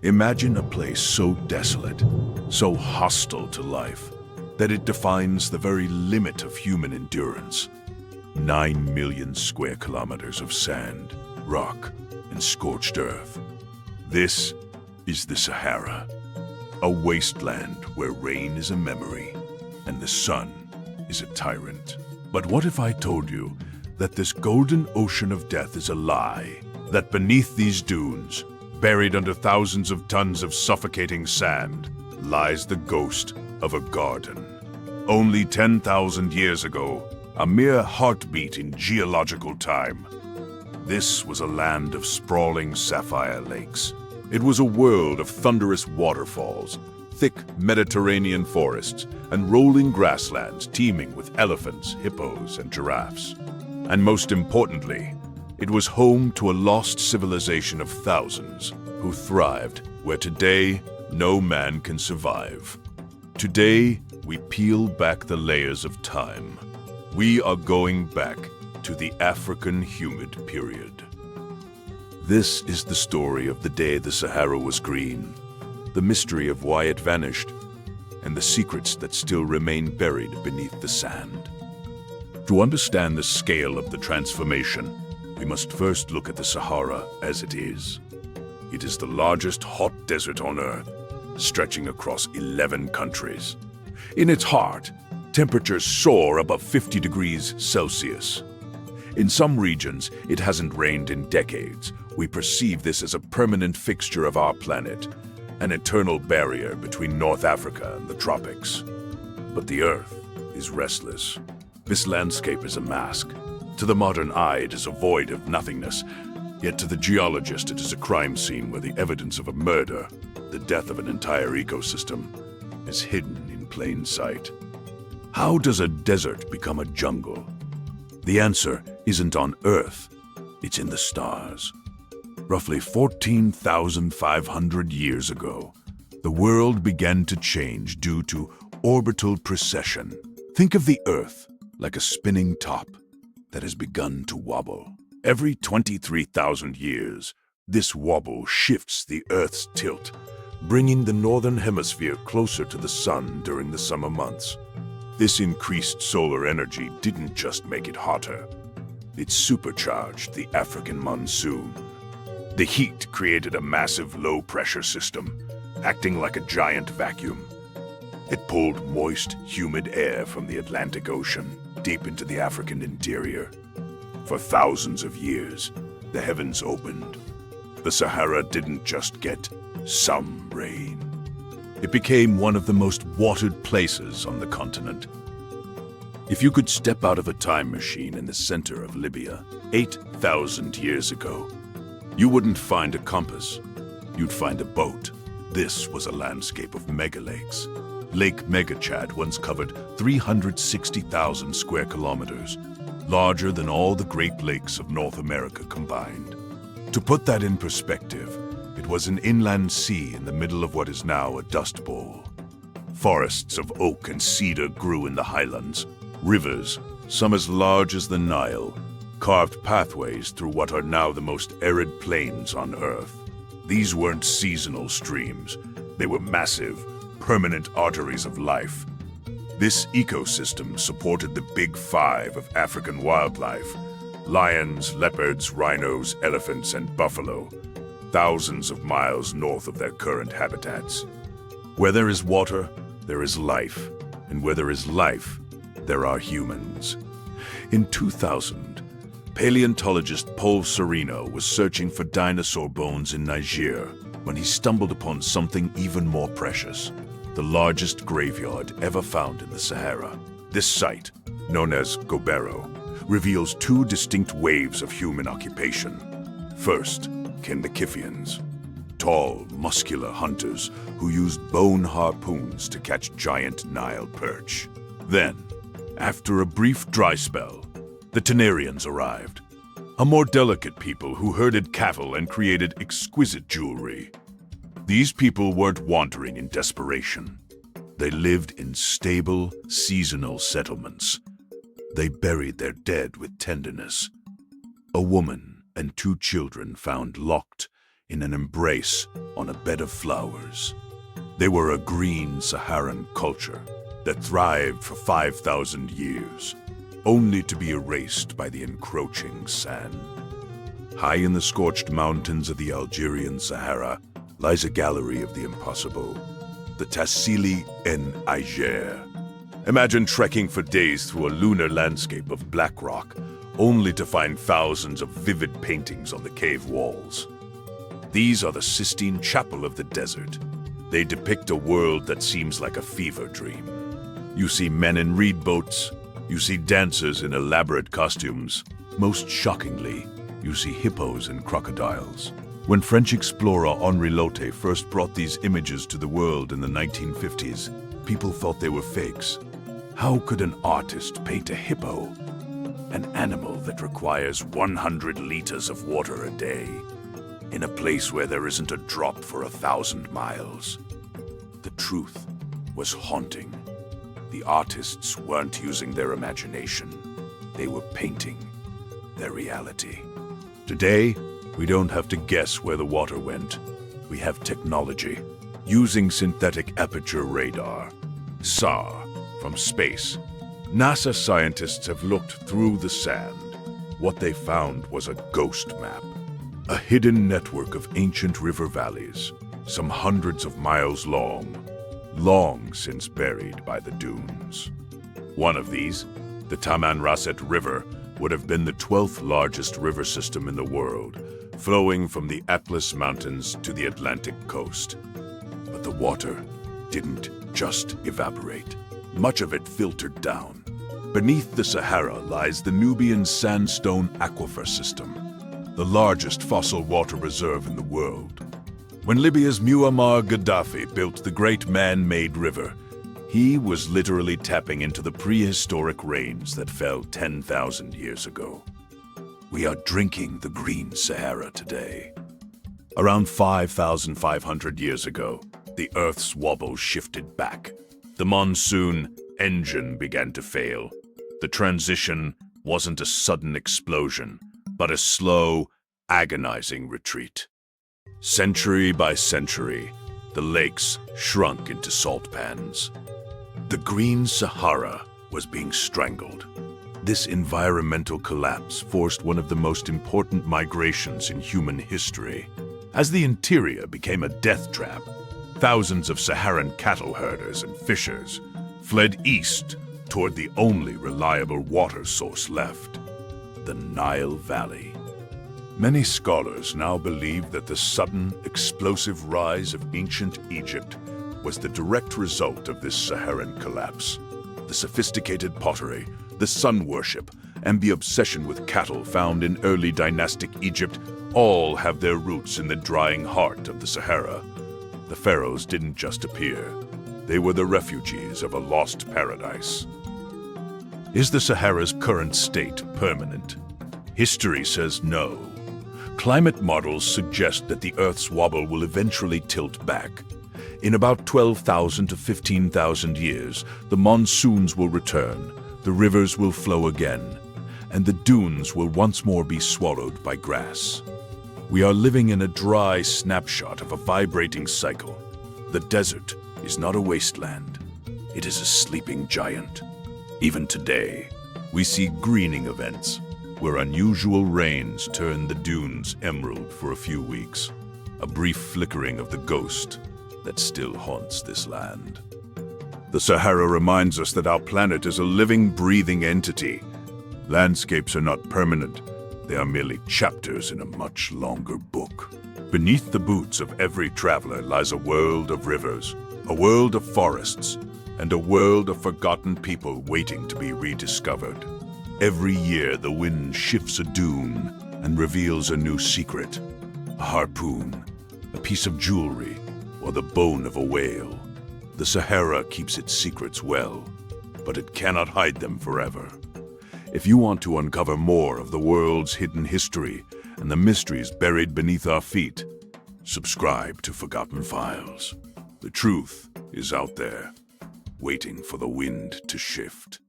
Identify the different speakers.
Speaker 1: Imagine a place so desolate, so hostile to life, that it defines the very limit of human endurance. 9 million square kilometers of sand, rock, and scorched earth. This is the Sahara, a wasteland where rain is a memory and the sun is a tyrant. But what if I told you that this golden ocean of death is a lie? That beneath these dunes, buried under thousands of tons of suffocating sand, lies the ghost of a garden. Only 10,000 years ago, a mere heartbeat in geological time, this was a land of sprawling sapphire lakes. It was a world of thunderous waterfalls, thick Mediterranean forests, and rolling grasslands teeming with elephants, hippos, and giraffes. And most importantly, it was home to a lost civilization of thousands who thrived where today no man can survive. Today, we peel back the layers of time. We are going back to the African Humid Period. This is the story of the day the Sahara was green, the mystery of why it vanished, and the secrets that still remain buried beneath the sand. To understand the scale of the transformation, we must first look at the Sahara as it is. It is the largest hot desert on Earth, stretching across 11 countries. In its heart, temperatures soar above 50 degrees Celsius. In some regions, it hasn't rained in decades. We perceive this as a permanent fixture of our planet, an eternal barrier between North Africa and the tropics. But the Earth is restless. This landscape is a mask. To the modern eye, it is a void of nothingness. Yet to the geologist, it is a crime scene where the evidence of a murder, the death of an entire ecosystem, is hidden in plain sight. How does a desert become a jungle? The answer isn't on Earth, it's in the stars. Roughly 14,500 years ago, the world began to change due to orbital precession. Think of the Earth like a spinning top that has begun to wobble. Every 23,000 years, this wobble shifts the Earth's tilt, bringing the northern hemisphere closer to the sun during the summer months. This increased solar energy didn't just make it hotter, it supercharged the African monsoon. The heat created a massive low-pressure system, acting like a giant vacuum. It pulled moist, humid air from the Atlantic Ocean deep into the African interior. For thousands of years, the heavens opened. The Sahara didn't just get some rain. It became one of the most watered places on the continent. If you could step out of a time machine in the center of Libya 8,000 years ago, you wouldn't find a compass. You'd find a boat. This was a landscape of megalakes. Lake Megachad once covered 360,000 square kilometers, larger than all the Great Lakes of North America combined. To put that in perspective, it was an inland sea in the middle of what is now a dust bowl. Forests of oak and cedar grew in the highlands. Rivers, some as large as the Nile, carved pathways through what are now the most arid plains on Earth. These weren't seasonal streams. They were massive, permanent arteries of life. This ecosystem supported the Big Five of African wildlife: lions, leopards, rhinos, elephants, and buffalo, thousands of miles north of their current habitats. Where there is water, there is life, and where there is life, there are humans. In 2000, paleontologist Paul Sereno was searching for dinosaur bones in Niger when he stumbled upon something even more precious: the largest graveyard ever found in the Sahara. This site, known as Gobero, reveals two distinct waves of human occupation. First came the Kiffians, tall, muscular hunters who used bone harpoons to catch giant Nile perch. Then, after a brief dry spell, the Tenarians arrived, a more delicate people who herded cattle and created exquisite jewelry. These people weren't wandering in desperation. They lived in stable, seasonal settlements. They buried their dead with tenderness. A woman and two children found locked in an embrace on a bed of flowers. They were a green Saharan culture that thrived for 5,000 years, only to be erased by the encroaching sand. High in the scorched mountains of the Algerian Sahara lies a gallery of the impossible, the Tassili en Niger. Imagine trekking for days through a lunar landscape of black rock, only to find thousands of vivid paintings on the cave walls. These are the Sistine Chapel of the desert. They depict a world that seems like a fever dream. You see men in reed boats, you see dancers in elaborate costumes. Most shockingly, you see hippos and crocodiles. When French explorer Henri Lotte first brought these images to the world in the 1950s, people thought they were fakes. How could an artist paint a hippo, an animal that requires 100 liters of water a day, in a place where there isn't a drop for 1,000 miles? The truth was haunting. The artists weren't using their imagination. They were painting their reality. Today, we don't have to guess where the water went. We have technology. Using synthetic aperture radar, SAR, from space, NASA scientists have looked through the sand. What they found was a ghost map, a hidden network of ancient river valleys, some hundreds of miles long since buried by the dunes. One of these, the Tamanrasset River, would have been the 12th largest river system in the world, flowing from the Atlas Mountains to the Atlantic coast. But the water didn't just evaporate. Much of it filtered down. Beneath the Sahara lies the Nubian Sandstone Aquifer System, the largest fossil water reserve in the world. When Libya's Muammar Gaddafi built the great man-made river, he was literally tapping into the prehistoric rains that fell 10,000 years ago. We are drinking the Green Sahara today. Around 5,500 years ago, the Earth's wobble shifted back. The monsoon engine began to fail. The transition wasn't a sudden explosion, but a slow, agonizing retreat. Century by century, the lakes shrunk into salt pans. The Green Sahara was being strangled. This environmental collapse forced one of the most important migrations in human history. As the interior became a death trap, thousands of Saharan cattle herders and fishers fled east toward the only reliable water source left, the Nile Valley. Many scholars now believe that the sudden, explosive rise of ancient Egypt was the direct result of this Saharan collapse. The sophisticated pottery, the sun worship, and the obsession with cattle found in early dynastic Egypt all have their roots in the drying heart of the Sahara. The pharaohs didn't just appear. They were the refugees of a lost paradise. Is the Sahara's current state permanent? History says no. Climate models suggest that the Earth's wobble will eventually tilt back. In about 12,000 to 15,000 years, the monsoons will return, the rivers will flow again, and the dunes will once more be swallowed by grass. We are living in a dry snapshot of a vibrating cycle. The desert is not a wasteland. It is a sleeping giant. Even today, we see greening events, where unusual rains turn the dunes emerald for a few weeks, a brief flickering of the ghost that still haunts this land. The Sahara reminds us that our planet is a living, breathing entity. Landscapes are not permanent. They are merely chapters in a much longer book. Beneath the boots of every traveler lies a world of rivers, a world of forests, and a world of forgotten people waiting to be rediscovered. Every year, the wind shifts a dune and reveals a new secret. A harpoon, a piece of jewelry, or the bone of a whale. The Sahara keeps its secrets well, but it cannot hide them forever. If you want to uncover more of the world's hidden history and the mysteries buried beneath our feet, subscribe to Forgotten Files. The truth is out there, waiting for the wind to shift.